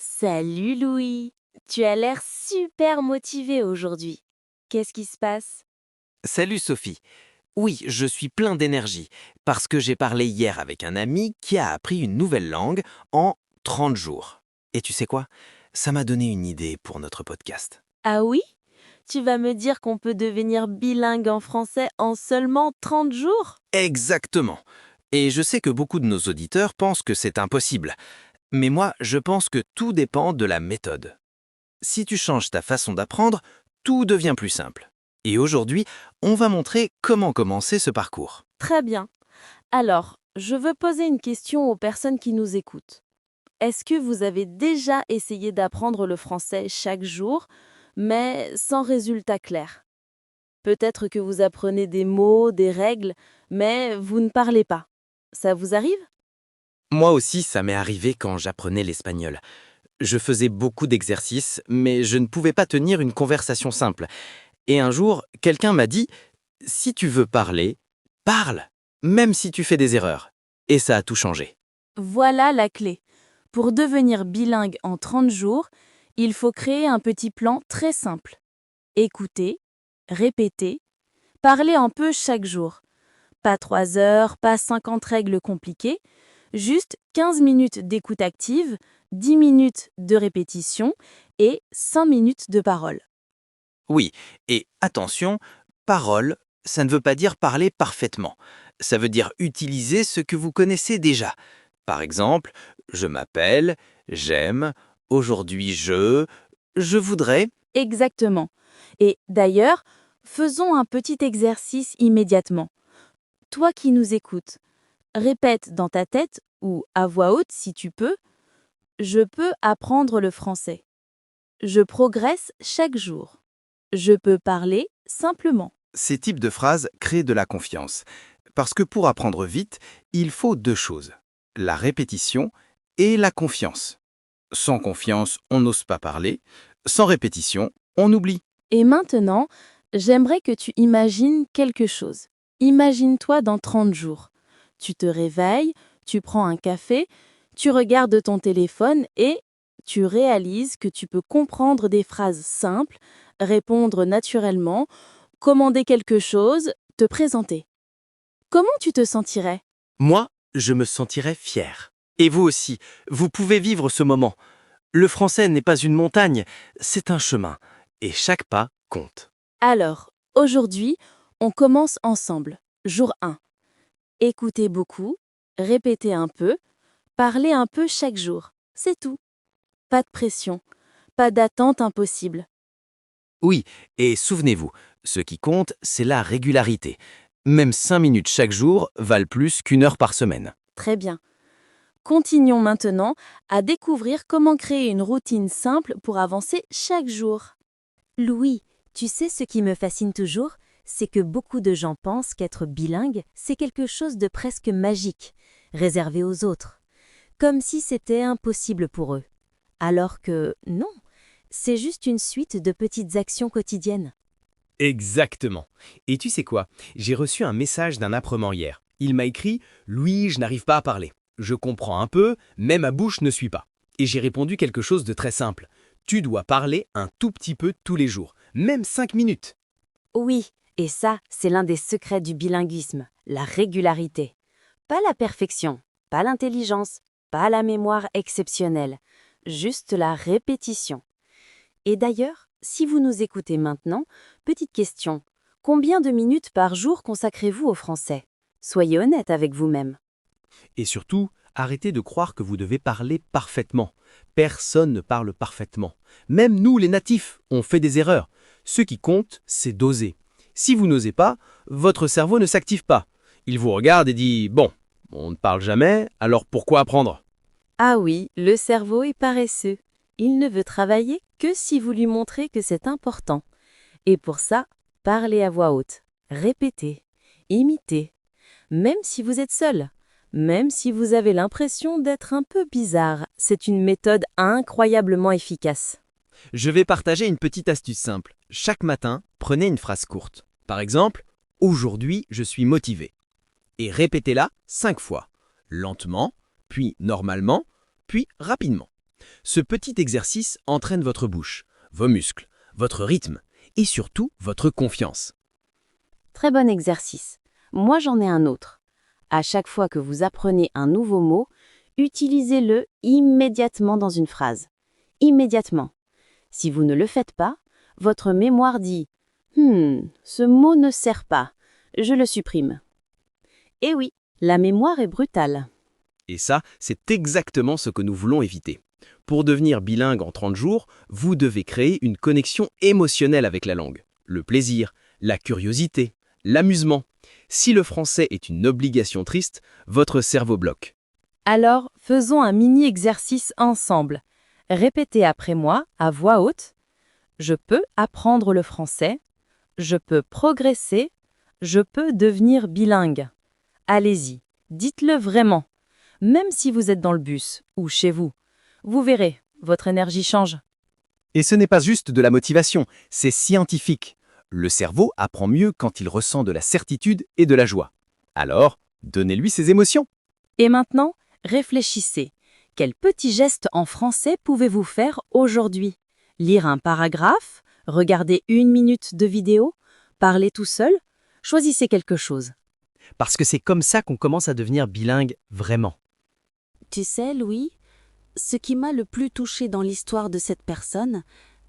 Salut Louis, tu as l'air super motivé aujourd'hui. Qu'est-ce qui se passe? Salut Sophie. Oui, je suis plein d'énergie parce que j'ai parlé hier avec un ami qui a appris une nouvelle langue en 30 jours. Et tu sais quoi? Ça m'a donné une idée pour notre podcast. Ah oui? Tu vas me dire qu'on peut devenir bilingue en français en seulement 30 jours? Exactement. Et je sais que beaucoup de nos auditeurs pensent que c'est impossible. Mais moi, je pense que tout dépend de la méthode. Si tu changes ta façon d'apprendre, tout devient plus simple. Et aujourd'hui, on va montrer comment commencer ce parcours. Très bien. Alors, je veux poser une question aux personnes qui nous écoutent. Est-ce que vous avez déjà essayé d'apprendre le français chaque jour, mais sans résultat clair? Peut-être que vous apprenez des mots, des règles, mais vous ne parlez pas. Ça vous arrive? Moi aussi, ça m'est arrivé quand j'apprenais l'espagnol. Je faisais beaucoup d'exercices, mais je ne pouvais pas tenir une conversation simple. Et un jour, quelqu'un m'a dit, si tu veux parler, parle, même si tu fais des erreurs. Et ça a tout changé. Voilà la clé. Pour devenir bilingue en 30 jours, il faut créer un petit plan très simple. Écouter, répéter, parler un peu chaque jour. Pas 3 heures, pas 50 règles compliquées, juste 15 minutes d'écoute active, 10 minutes de répétition et 5 minutes de parole. Oui, et attention, parole, ça ne veut pas dire parler parfaitement. Ça veut dire utiliser ce que vous connaissez déjà. Par exemple, je m'appelle, j'aime, aujourd'hui je voudrais. Exactement. Et d'ailleurs, faisons un petit exercice immédiatement. Toi qui nous écoutes, répète dans ta tête ou à voix haute si tu peux, je peux apprendre le français. Je progresse chaque jour. Je peux parler simplement. Ces types de phrases créent de la confiance. Parce que pour apprendre vite, il faut deux choses, la répétition et la confiance. Sans confiance, on n'ose pas parler. Sans répétition, on oublie. Et maintenant, j'aimerais que tu imagines quelque chose. Imagine-toi dans 30 jours. Tu te réveilles, tu prends un café, tu regardes ton téléphone et tu réalises que tu peux comprendre des phrases simples, répondre naturellement, commander quelque chose, te présenter. Comment tu te sentirais? Moi, je me sentirais fier. Et vous aussi, vous pouvez vivre ce moment. Le français n'est pas une montagne, c'est un chemin. Et chaque pas compte. Alors, aujourd'hui, on commence ensemble. Jour 1. Écoutez beaucoup, répétez un peu, parlez un peu chaque jour. C'est tout. Pas de pression, pas d'attente impossible. Oui, et souvenez-vous, ce qui compte, c'est la régularité. Même 5 minutes chaque jour valent plus qu'une heure par semaine. Très bien. Continuons maintenant à découvrir comment créer une routine simple pour avancer chaque jour. Louis, tu sais ce qui me fascine toujours, c'est que beaucoup de gens pensent qu'être bilingue, c'est quelque chose de presque magique, réservé aux autres, comme si c'était impossible pour eux. Alors que non, c'est juste une suite de petites actions quotidiennes. Exactement. Et tu sais quoi? J'ai reçu un message d'un apprenant hier. Il m'a écrit « Louis, je n'arrive pas à parler. Je comprends un peu, mais ma bouche ne suit pas. » Et j'ai répondu quelque chose de très simple. Tu dois parler un tout petit peu tous les jours, même 5 minutes. Oui, et ça, c'est l'un des secrets du bilinguisme, la régularité. Pas la perfection, pas l'intelligence, pas la mémoire exceptionnelle, juste la répétition. Et d'ailleurs, si vous nous écoutez maintenant, petite question. Combien de minutes par jour consacrez-vous au français? Soyez honnête avec vous-même. Et surtout, arrêtez de croire que vous devez parler parfaitement. Personne ne parle parfaitement. Même nous, les natifs, on fait des erreurs. Ce qui compte, c'est d'oser. Si vous n'osez pas, votre cerveau ne s'active pas. Il vous regarde et dit « Bon, on ne parle jamais, alors pourquoi apprendre ?» Ah oui, le cerveau est paresseux. Il ne veut travailler que si vous lui montrez que c'est important. Et pour ça, parlez à voix haute, répétez, imitez. Même si vous êtes seul, même si vous avez l'impression d'être un peu bizarre, c'est une méthode incroyablement efficace. Je vais partager une petite astuce simple. Chaque matin, prenez une phrase courte. Par exemple, « Aujourd'hui, je suis motivé ». Et répétez-la 5 fois. Lentement, puis normalement, puis rapidement. Ce petit exercice entraîne votre bouche, vos muscles, votre rythme et surtout votre confiance. Très bon exercice. Moi, j'en ai un autre. À chaque fois que vous apprenez un nouveau mot, utilisez-le immédiatement dans une phrase. Immédiatement. Si vous ne le faites pas, votre mémoire dit « ce mot ne sert pas, je le supprime ». Eh oui, la mémoire est brutale. Et ça, c'est exactement ce que nous voulons éviter. Pour devenir bilingue en 30 jours, vous devez créer une connexion émotionnelle avec la langue. Le plaisir, la curiosité, l'amusement. Si le français est une obligation triste, votre cerveau bloque. Alors, faisons un mini-exercice ensemble. Répétez après moi, à voix haute. Je peux apprendre le français. Je peux progresser. Je peux devenir bilingue. Allez-y, dites-le vraiment. Même si vous êtes dans le bus ou chez vous. Vous verrez, votre énergie change. Et ce n'est pas juste de la motivation, c'est scientifique. Le cerveau apprend mieux quand il ressent de la certitude et de la joie. Alors, donnez-lui ses émotions. Et maintenant, réfléchissez. Quels petits gestes en français pouvez-vous faire aujourd'hui? Lire un paragraphe? Regarder 1 minute de vidéo? Parler tout seul? Choisissez quelque chose. Parce que c'est comme ça qu'on commence à devenir bilingue vraiment. Tu sais, Louis, ce qui m'a le plus touché dans l'histoire de cette personne,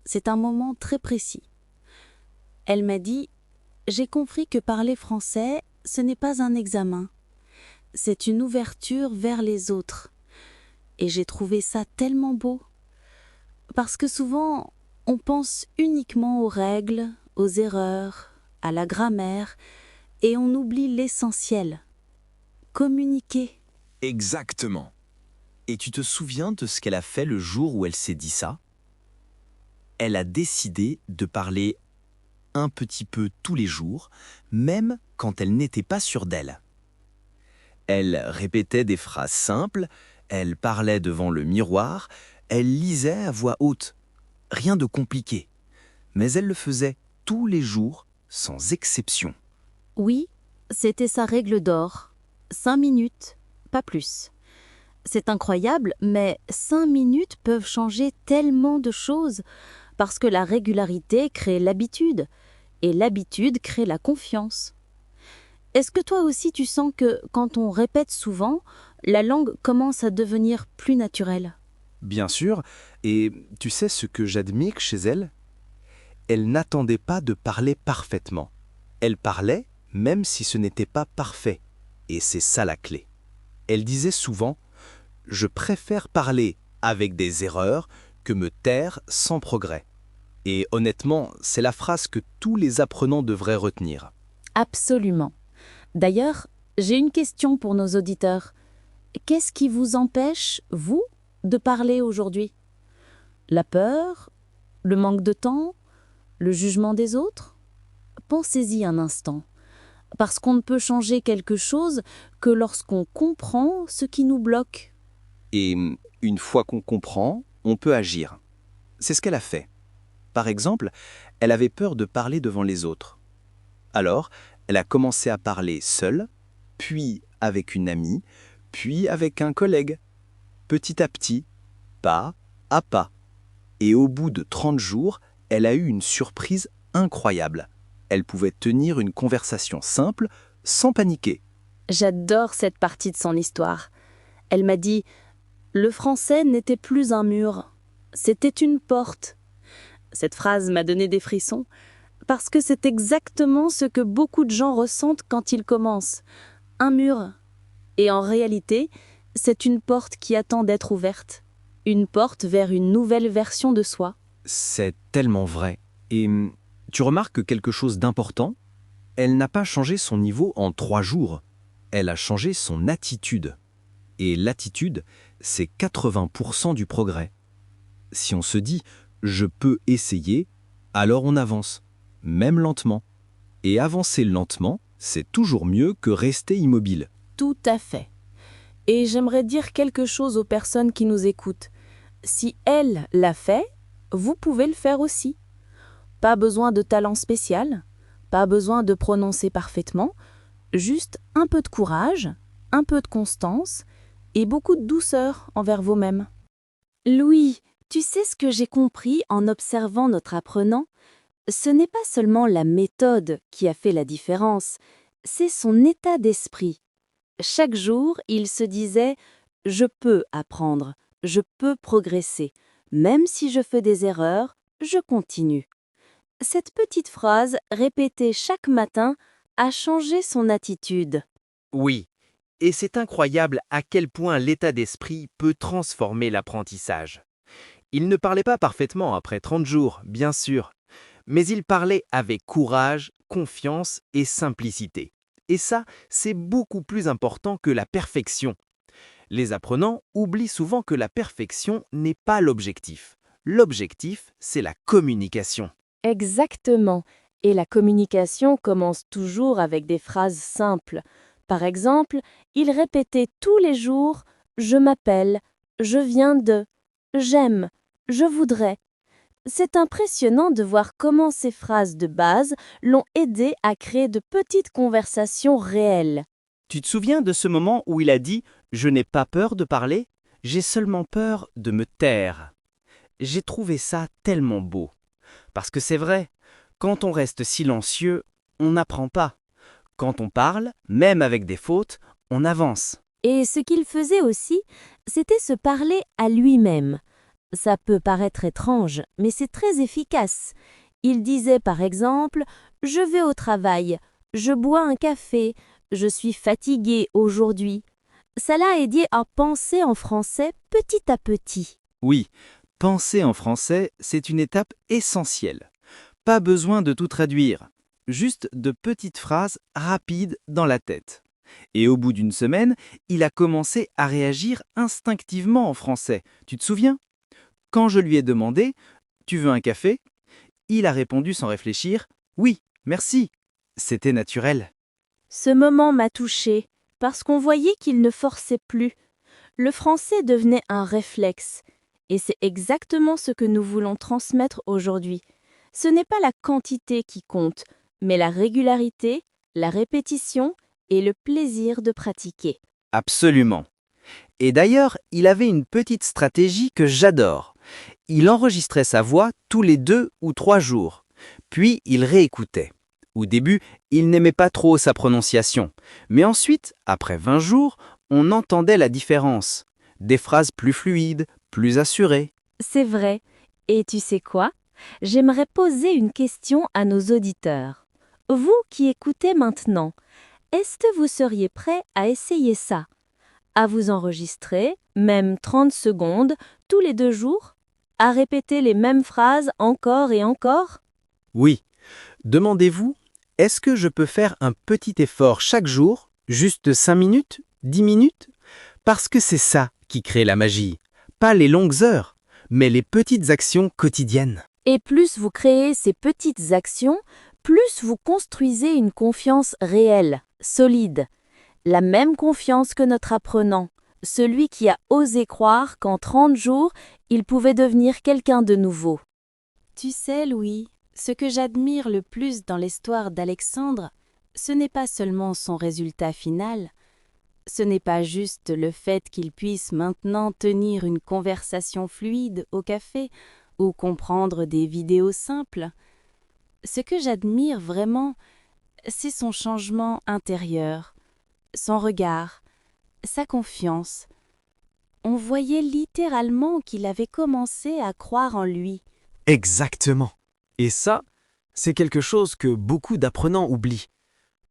c'est un moment très précis. Elle m'a dit « J'ai compris que parler français, ce n'est pas un examen. C'est une ouverture vers les autres. » Et j'ai trouvé ça tellement beau. Parce que souvent, on pense uniquement aux règles, aux erreurs, à la grammaire, et on oublie l'essentiel. Communiquer. Exactement. Et tu te souviens de ce qu'elle a fait le jour où elle s'est dit ça? Elle a décidé de parler un petit peu tous les jours, même quand elle n'était pas sûre d'elle. Elle répétait des phrases simples, elle parlait devant le miroir, elle lisait à voix haute. Rien de compliqué. Mais elle le faisait tous les jours, sans exception. Oui, c'était sa règle d'or. 5 minutes, pas plus. C'est incroyable, mais 5 minutes peuvent changer tellement de choses parce que la régularité crée l'habitude et l'habitude crée la confiance. Est-ce que toi aussi tu sens que quand on répète souvent, la langue commence à devenir plus naturelle? Bien sûr, et tu sais ce que j'admire chez elle? Elle n'attendait pas de parler parfaitement. Elle parlait même si ce n'était pas parfait. Et c'est ça la clé. Elle disait souvent « Je préfère parler avec des erreurs que me taire sans progrès ». Et honnêtement, c'est la phrase que tous les apprenants devraient retenir. Absolument. D'ailleurs, j'ai une question pour nos auditeurs. Qu'est-ce qui vous empêche, vous, de parler aujourd'hui? La peur? Le manque de temps? Le jugement des autres? Pensez-y un instant. Parce qu'on ne peut changer quelque chose que lorsqu'on comprend ce qui nous bloque. Et une fois qu'on comprend, on peut agir. C'est ce qu'elle a fait. Par exemple, elle avait peur de parler devant les autres. Alors, elle a commencé à parler seule, puis avec une amie, puis avec un collègue. Petit à petit, pas à pas. Et au bout de 30 jours, elle a eu une surprise incroyable. Elle pouvait tenir une conversation simple, sans paniquer. J'adore cette partie de son histoire. Elle m'a dit « Le français n'était plus un mur, c'était une porte ». Cette phrase m'a donné des frissons, parce que c'est exactement ce que beaucoup de gens ressentent quand ils commencent. Un mur. Et en réalité, c'est une porte qui attend d'être ouverte. Une porte vers une nouvelle version de soi. C'est tellement vrai. Et tu remarques quelque chose d'important? Elle n'a pas changé son niveau en 3 jours. Elle a changé son attitude. Et l'attitude, c'est 80% du progrès. Si on se dit « je peux essayer », alors on avance, même lentement. Et avancer lentement, c'est toujours mieux que rester immobile. Tout à fait. Et j'aimerais dire quelque chose aux personnes qui nous écoutent. Si elle l'a fait, vous pouvez le faire aussi. Pas besoin de talent spécial, pas besoin de prononcer parfaitement, juste un peu de courage, un peu de constance et beaucoup de douceur envers vous-même. Louis, tu sais ce que j'ai compris en observant notre apprenant? Ce n'est pas seulement la méthode qui a fait la différence, c'est son état d'esprit. Chaque jour, il se disait « Je peux apprendre, je peux progresser. Même si je fais des erreurs, je continue. » Cette petite phrase, répétée chaque matin, a changé son attitude. Oui, et c'est incroyable à quel point l'état d'esprit peut transformer l'apprentissage. Il ne parlait pas parfaitement après 30 jours, bien sûr, mais il parlait avec courage, confiance et simplicité. Et ça, c'est beaucoup plus important que la perfection. Les apprenants oublient souvent que la perfection n'est pas l'objectif. L'objectif, c'est la communication. Exactement. Et la communication commence toujours avec des phrases simples. Par exemple, il répétait tous les jours « Je m'appelle »,« Je viens de »,« J'aime »,« Je voudrais ». C'est impressionnant de voir comment ces phrases de base l'ont aidé à créer de petites conversations réelles. Tu te souviens de ce moment où il a dit « Je n'ai pas peur de parler, j'ai seulement peur de me taire ». J'ai trouvé ça tellement beau. Parce que c'est vrai, quand on reste silencieux, on n'apprend pas. Quand on parle, même avec des fautes, on avance. Et ce qu'il faisait aussi, c'était se parler à lui-même. Ça peut paraître étrange, mais c'est très efficace. Il disait par exemple « Je vais au travail, je bois un café, je suis fatigué aujourd'hui ». Ça l'a aidé à penser en français petit à petit. Oui, penser en français, c'est une étape essentielle. Pas besoin de tout traduire, juste de petites phrases rapides dans la tête. Et au bout d'une semaine, il a commencé à réagir instinctivement en français. Tu te souviens? Quand je lui ai demandé « Tu veux un café ?», il a répondu sans réfléchir « Oui, merci ». C'était naturel. Ce moment m'a touchée parce qu'on voyait qu'il ne forçait plus. Le français devenait un réflexe. Et c'est exactement ce que nous voulons transmettre aujourd'hui. Ce n'est pas la quantité qui compte, mais la régularité, la répétition et le plaisir de pratiquer. Absolument. Et d'ailleurs, il avait une petite stratégie que j'adore. Il enregistrait sa voix tous les 2 ou 3 jours, puis il réécoutait. Au début, il n'aimait pas trop sa prononciation, mais ensuite, après 20 jours, on entendait la différence. Des phrases plus fluides, plus assurées. C'est vrai. Et tu sais quoi? J'aimerais poser une question à nos auditeurs. Vous qui écoutez maintenant, est-ce que vous seriez prêt à essayer ça? À vous enregistrer, même 30 secondes, tous les 2 jours? À répéter les mêmes phrases encore et encore? Oui. Demandez-vous, est-ce que je peux faire un petit effort chaque jour, juste 5 minutes, 10 minutes? Parce que c'est ça qui crée la magie. Pas les longues heures, mais les petites actions quotidiennes. Et plus vous créez ces petites actions, plus vous construisez une confiance réelle, solide. La même confiance que notre apprenant, celui qui a osé croire qu'en 30 jours, il pouvait devenir quelqu'un de nouveau. Tu sais, Louis, ce que j'admire le plus dans l'histoire d'Alexandre, ce n'est pas seulement son résultat final, ce n'est pas juste le fait qu'il puisse maintenant tenir une conversation fluide au café ou comprendre des vidéos simples. Ce que j'admire vraiment, c'est son changement intérieur, son regard, sa confiance. On voyait littéralement qu'il avait commencé à croire en lui. Exactement. Et ça, c'est quelque chose que beaucoup d'apprenants oublient.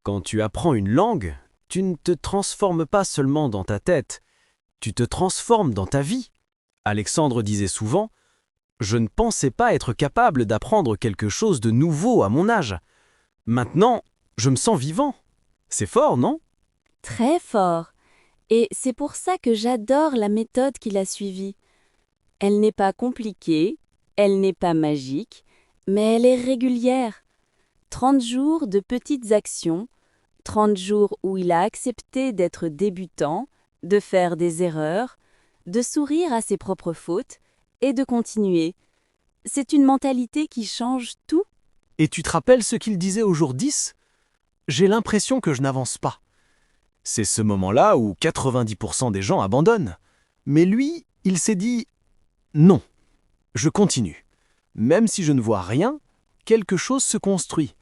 Quand tu apprends une langue, tu ne te transformes pas seulement dans ta tête, tu te transformes dans ta vie. Alexandre disait souvent « Je ne pensais pas être capable d'apprendre quelque chose de nouveau à mon âge. Maintenant, je me sens vivant. » C'est fort, non? Très fort. Et c'est pour ça que j'adore la méthode qu'il a suivie. Elle n'est pas compliquée, elle n'est pas magique, mais elle est régulière. 30 jours de petites actions, 30 jours où il a accepté d'être débutant, de faire des erreurs, de sourire à ses propres fautes et de continuer. C'est une mentalité qui change tout. Et tu te rappelles ce qu'il disait au jour 10? J'ai l'impression que je n'avance pas. C'est ce moment-là où 90% des gens abandonnent. Mais lui, il s'est dit Non. Je continue. Même si je ne vois rien, quelque chose se construit.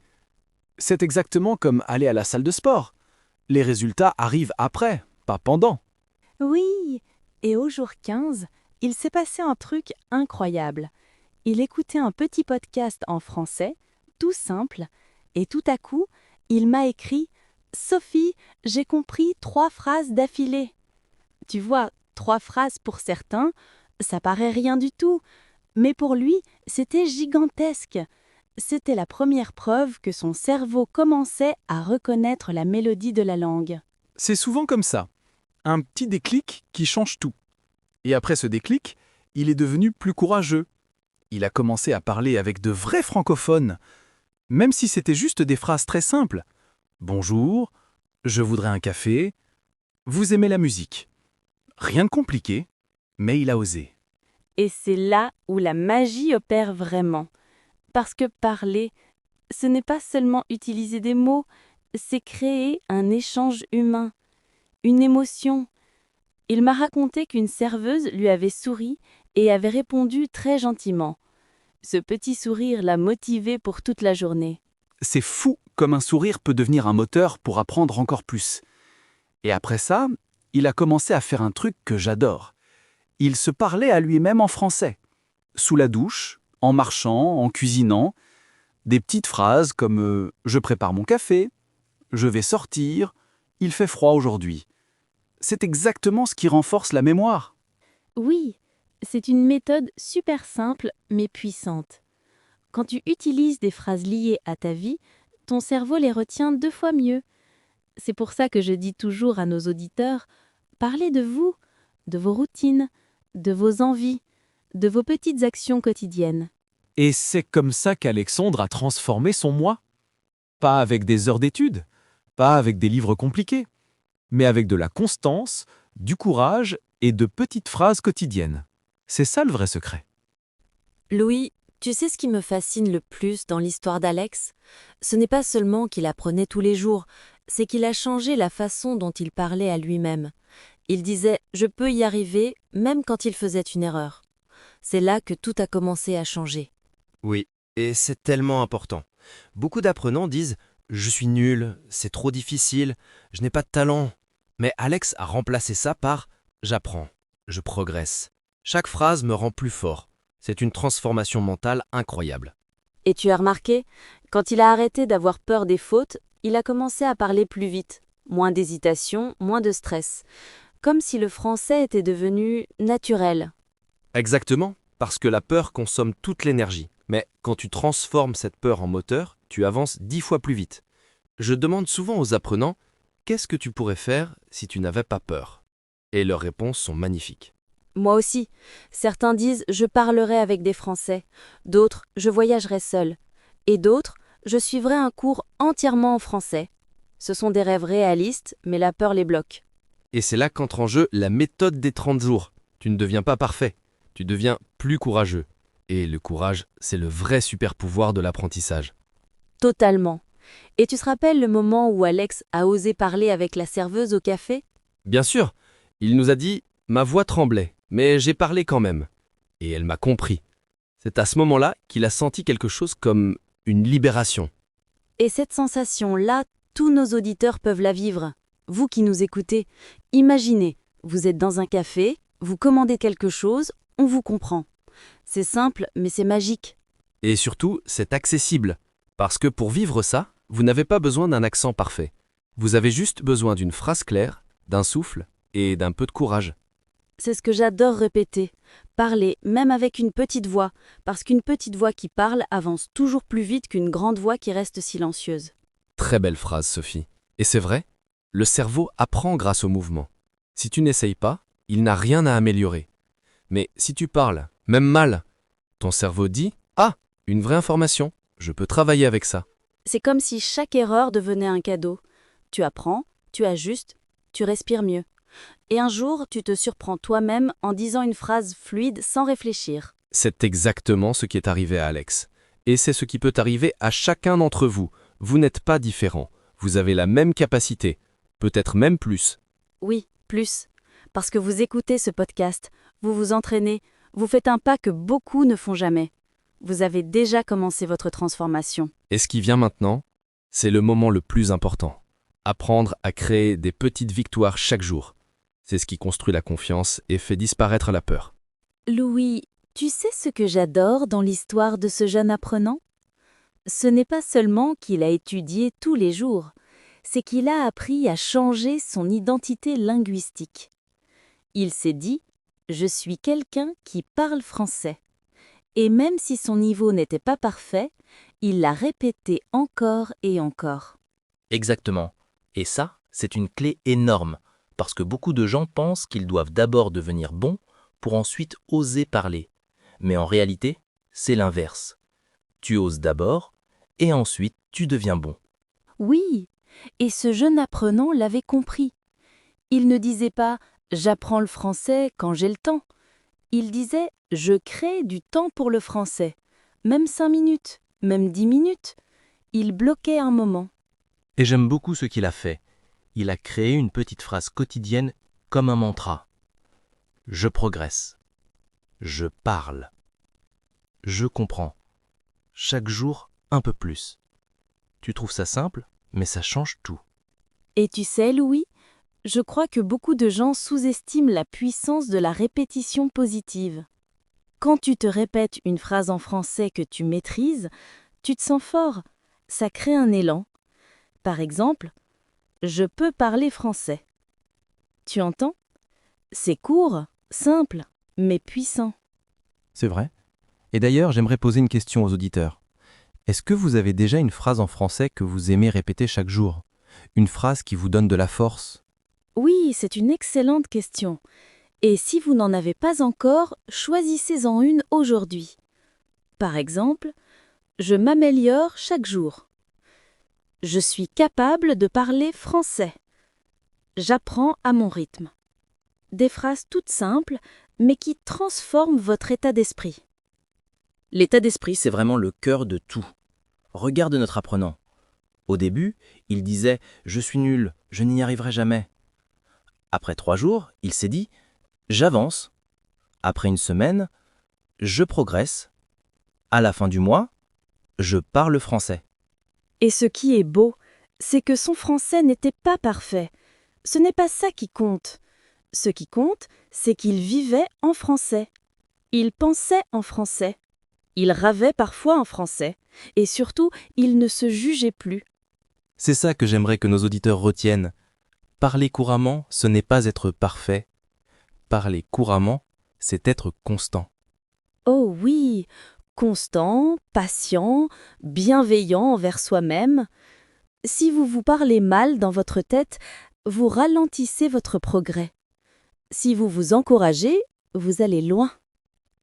C'est exactement comme aller à la salle de sport. Les résultats arrivent après, pas pendant. Oui, et au jour 15, il s'est passé un truc incroyable. Il écoutait un petit podcast en français, tout simple, et tout à coup, il m'a écrit « Sophie, j'ai compris 3 phrases d'affilée ». Tu vois, 3 phrases pour certains, ça paraît rien du tout, mais pour lui, c'était gigantesque. C'était la première preuve que son cerveau commençait à reconnaître la mélodie de la langue. C'est souvent comme ça. Un petit déclic qui change tout. Et après ce déclic, il est devenu plus courageux. Il a commencé à parler avec de vrais francophones, même si c'était juste des phrases très simples. Bonjour, je voudrais un café, vous aimez la musique. Rien de compliqué, mais il a osé. Et c'est là où la magie opère vraiment. Parce que parler, ce n'est pas seulement utiliser des mots, c'est créer un échange humain, une émotion. Il m'a raconté qu'une serveuse lui avait souri et avait répondu très gentiment. Ce petit sourire l'a motivé pour toute la journée. C'est fou comme un sourire peut devenir un moteur pour apprendre encore plus. Et après ça, il a commencé à faire un truc que j'adore. Il se parlait à lui-même en français. Sous la douche, en marchant, en cuisinant. Des petites phrases comme « je prépare mon café »,« je vais sortir »,« il fait froid aujourd'hui ». C'est exactement ce qui renforce la mémoire. Oui, c'est une méthode super simple mais puissante. Quand tu utilises des phrases liées à ta vie, ton cerveau les retient 2 fois mieux. C'est pour ça que je dis toujours à nos auditeurs, parlez de vous, de vos routines, de vos envies, de vos petites actions quotidiennes. Et c'est comme ça qu'Alexandre a transformé son moi. Pas avec des heures d'études, pas avec des livres compliqués, mais avec de la constance, du courage et de petites phrases quotidiennes. C'est ça le vrai secret. Louis, tu sais ce qui me fascine le plus dans l'histoire d'Alex? Ce n'est pas seulement qu'il apprenait tous les jours, c'est qu'il a changé la façon dont il parlait à lui-même. Il disait « je peux y arriver » même quand il faisait une erreur. C'est là que tout a commencé à changer. Oui, et c'est tellement important. Beaucoup d'apprenants disent « je suis nul, c'est trop difficile, je n'ai pas de talent ». Mais Alex a remplacé ça par « j'apprends, je progresse ». Chaque phrase me rend plus fort. C'est une transformation mentale incroyable. Et tu as remarqué, quand il a arrêté d'avoir peur des fautes, il a commencé à parler plus vite. Moins d'hésitation, moins de stress. Comme si le français était devenu naturel. Exactement, parce que la peur consomme toute l'énergie. Mais quand tu transformes cette peur en moteur, tu avances 10 fois plus vite. Je demande souvent aux apprenants « qu'est-ce que tu pourrais faire si tu n'avais pas peur ?» Et leurs réponses sont magnifiques. Moi aussi. Certains disent « je parlerai avec des Français », d'autres « je voyagerai seul », et d'autres « je suivrai un cours entièrement en français ». Ce sont des rêves réalistes, mais la peur les bloque. Et c'est là qu'entre en jeu la méthode des 30 jours. Tu ne deviens pas parfait, tu deviens plus courageux. Et le courage, c'est le vrai super pouvoir de l'apprentissage. Totalement. Et tu te rappelles le moment où Alex a osé parler avec la serveuse au café? Bien sûr, il nous a dit « ma voix tremblait, mais j'ai parlé quand même ». Et elle m'a compris. C'est à ce moment-là qu'il a senti quelque chose comme une libération. Et cette sensation-là, tous nos auditeurs peuvent la vivre. Vous qui nous écoutez, imaginez, vous êtes dans un café, vous commandez quelque chose, on vous comprend. C'est simple, mais c'est magique. Et surtout, c'est accessible. Parce que pour vivre ça, vous n'avez pas besoin d'un accent parfait. Vous avez juste besoin d'une phrase claire, d'un souffle et d'un peu de courage. C'est ce que j'adore répéter. Parler, même avec une petite voix, parce qu'une petite voix qui parle avance toujours plus vite qu'une grande voix qui reste silencieuse. Très belle phrase, Sophie. Et c'est vrai, le cerveau apprend grâce au mouvement. Si tu n'essayes pas, il n'a rien à améliorer. Mais si tu parles, même mal, ton cerveau dit « Ah, une vraie information, je peux travailler avec ça ». C'est comme si chaque erreur devenait un cadeau. Tu apprends, tu ajustes, tu respires mieux. Et un jour, tu te surprends toi-même en disant une phrase fluide sans réfléchir. C'est exactement ce qui est arrivé à Alex. Et c'est ce qui peut arriver à chacun d'entre vous. Vous n'êtes pas différents. Vous avez la même capacité, peut-être même plus. Oui, plus. Parce que vous écoutez ce podcast, vous vous entraînez, Vous faites un pas que beaucoup ne font jamais. Vous avez déjà commencé votre transformation. Et ce qui vient maintenant, c'est le moment le plus important. Apprendre à créer des petites victoires chaque jour. C'est ce qui construit la confiance et fait disparaître la peur. Louis, tu sais ce que j'adore dans l'histoire de ce jeune apprenant? Ce n'est pas seulement qu'il a étudié tous les jours, c'est qu'il a appris à changer son identité linguistique. Il s'est dit « Je suis quelqu'un qui parle français ». Et même si son niveau n'était pas parfait, il l'a répété encore et encore. Exactement. Et ça, c'est une clé énorme, parce que beaucoup de gens pensent qu'ils doivent d'abord devenir bons pour ensuite oser parler. Mais en réalité, c'est l'inverse. Tu oses d'abord, et ensuite tu deviens bon. Oui, et ce jeune apprenant l'avait compris. Il ne disait pas « j'apprends le français quand j'ai le temps ». Il disait « je crée du temps pour le français ». Même 5 minutes, même 10 minutes. Il bloquait un moment. Et j'aime beaucoup ce qu'il a fait. Il a créé une petite phrase quotidienne comme un mantra. Je progresse. Je parle. Je comprends. Chaque jour, un peu plus. Tu trouves ça simple, mais ça change tout. Et tu sais, Louis, je crois que beaucoup de gens sous-estiment la puissance de la répétition positive. Quand tu te répètes une phrase en français que tu maîtrises, tu te sens fort. Ça crée un élan. Par exemple, « Je peux parler français ». Tu entends? C'est court, simple, mais puissant. C'est vrai. Et d'ailleurs, j'aimerais poser une question aux auditeurs. Est-ce que vous avez déjà une phrase en français que vous aimez répéter chaque jour? Une phrase qui vous donne de la force? Oui, c'est une excellente question. Et si vous n'en avez pas encore, choisissez-en une aujourd'hui. Par exemple, « Je m'améliore chaque jour ». Je suis capable de parler français. J'apprends à mon rythme. Des phrases toutes simples, mais qui transforment votre état d'esprit. L'état d'esprit, c'est vraiment le cœur de tout. Regarde notre apprenant. Au début, il disait « Je suis nul, je n'y arriverai jamais ». Après 3 jours, il s'est dit « J'avance ». Après une semaine, « Je progresse ». À la fin du mois, « Je parle français ». Et ce qui est beau, c'est que son français n'était pas parfait. Ce n'est pas ça qui compte. Ce qui compte, c'est qu'il vivait en français. Il pensait en français. Il rêvait parfois en français. Et surtout, il ne se jugeait plus. C'est ça que j'aimerais que nos auditeurs retiennent. Parler couramment, ce n'est pas être parfait. Parler couramment, c'est être constant. Oh oui, constant, patient, bienveillant envers soi-même. Si vous vous parlez mal dans votre tête, vous ralentissez votre progrès. Si vous vous encouragez, vous allez loin.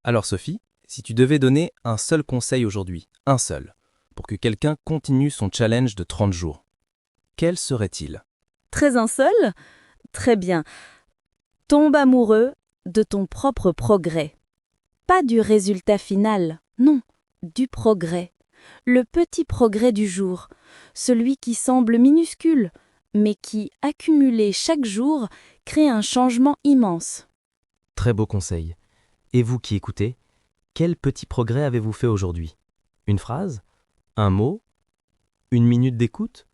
Alors Sophie, si tu devais donner un seul conseil aujourd'hui, un seul, pour que quelqu'un continue son challenge de 30 jours, quel serait-il? Très un seul? Très bien. Tombe amoureux de ton propre progrès. Pas du résultat final, non, du progrès. Le petit progrès du jour, celui qui semble minuscule, mais qui, accumulé chaque jour, crée un changement immense. Très beau conseil. Et vous qui écoutez, quel petit progrès avez-vous fait aujourd'hui? Une phrase? Un mot? Une minute d'écoute?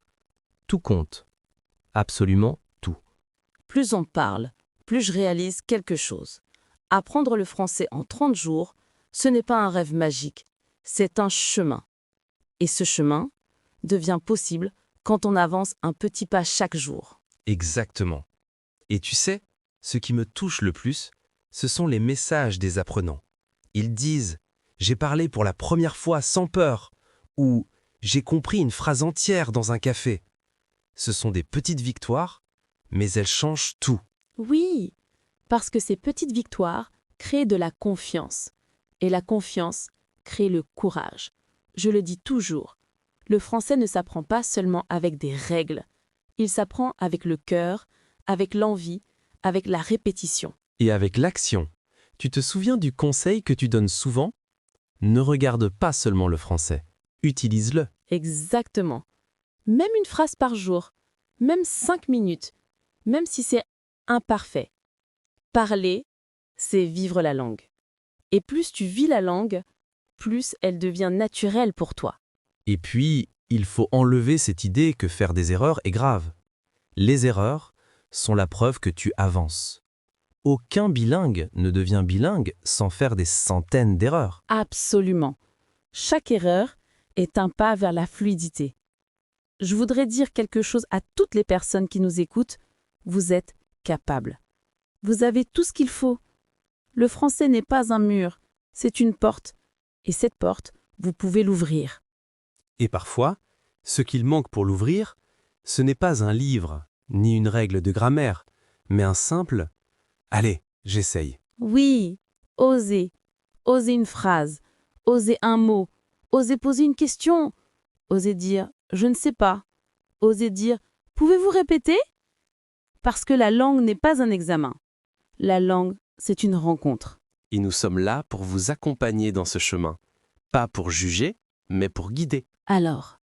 Tout compte. Absolument tout. Plus on parle, plus je réalise quelque chose. Apprendre le français en 30 jours, ce n'est pas un rêve magique, c'est un chemin. Et ce chemin devient possible quand on avance un petit pas chaque jour. Exactement. Et tu sais, ce qui me touche le plus, ce sont les messages des apprenants. Ils disent « J'ai parlé pour la première fois sans peur » ou « J'ai compris une phrase entière dans un café ». Ce sont des petites victoires, mais elles changent tout. Oui, parce que ces petites victoires créent de la confiance. Et la confiance crée le courage. Je le dis toujours, le français ne s'apprend pas seulement avec des règles. Il s'apprend avec le cœur, avec l'envie, avec la répétition. Et avec l'action. Tu te souviens du conseil que tu donnes souvent? Ne regarde pas seulement le français, utilise-le. Exactement. Même une phrase par jour, même 5 minutes, même si c'est imparfait. Parler, c'est vivre la langue. Et plus tu vis la langue, plus elle devient naturelle pour toi. Et puis, il faut enlever cette idée que faire des erreurs est grave. Les erreurs sont la preuve que tu avances. Aucun bilingue ne devient bilingue sans faire des centaines d'erreurs. Absolument. Chaque erreur est un pas vers la fluidité. Je voudrais dire quelque chose à toutes les personnes qui nous écoutent. Vous êtes capables. Vous avez tout ce qu'il faut. Le français n'est pas un mur, c'est une porte. Et cette porte, vous pouvez l'ouvrir. Et parfois, ce qu'il manque pour l'ouvrir, ce n'est pas un livre, ni une règle de grammaire, mais un simple « Allez, j'essaye ». Oui, osez. Osez une phrase. Osez un mot. Osez poser une question. Osez dire « je ne sais pas ». Osez dire « pouvez-vous répéter ?» Parce que la langue n'est pas un examen. La langue, c'est une rencontre. Et nous sommes là pour vous accompagner dans ce chemin. Pas pour juger, mais pour guider. Alors,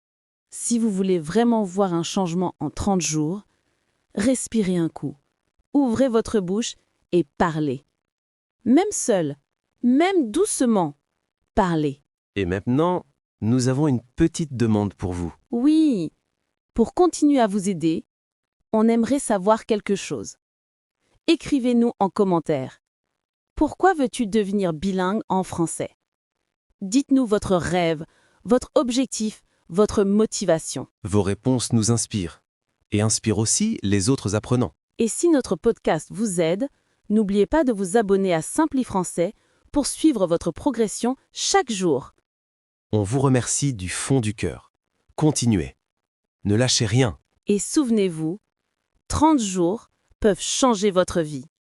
si vous voulez vraiment voir un changement en 30 jours, respirez un coup, ouvrez votre bouche et parlez. Même seul, même doucement, parlez. Et maintenant, nous avons une petite demande pour vous. Oui, pour continuer à vous aider, on aimerait savoir quelque chose. Écrivez-nous en commentaire. Pourquoi veux-tu devenir bilingue en français? Dites-nous votre rêve, votre objectif, votre motivation. Vos réponses nous inspirent et inspirent aussi les autres apprenants. Et si notre podcast vous aide, n'oubliez pas de vous abonner à Simply Français pour suivre votre progression chaque jour. On vous remercie du fond du cœur. Continuez. Ne lâchez rien. Et souvenez-vous, 30 jours peuvent changer votre vie.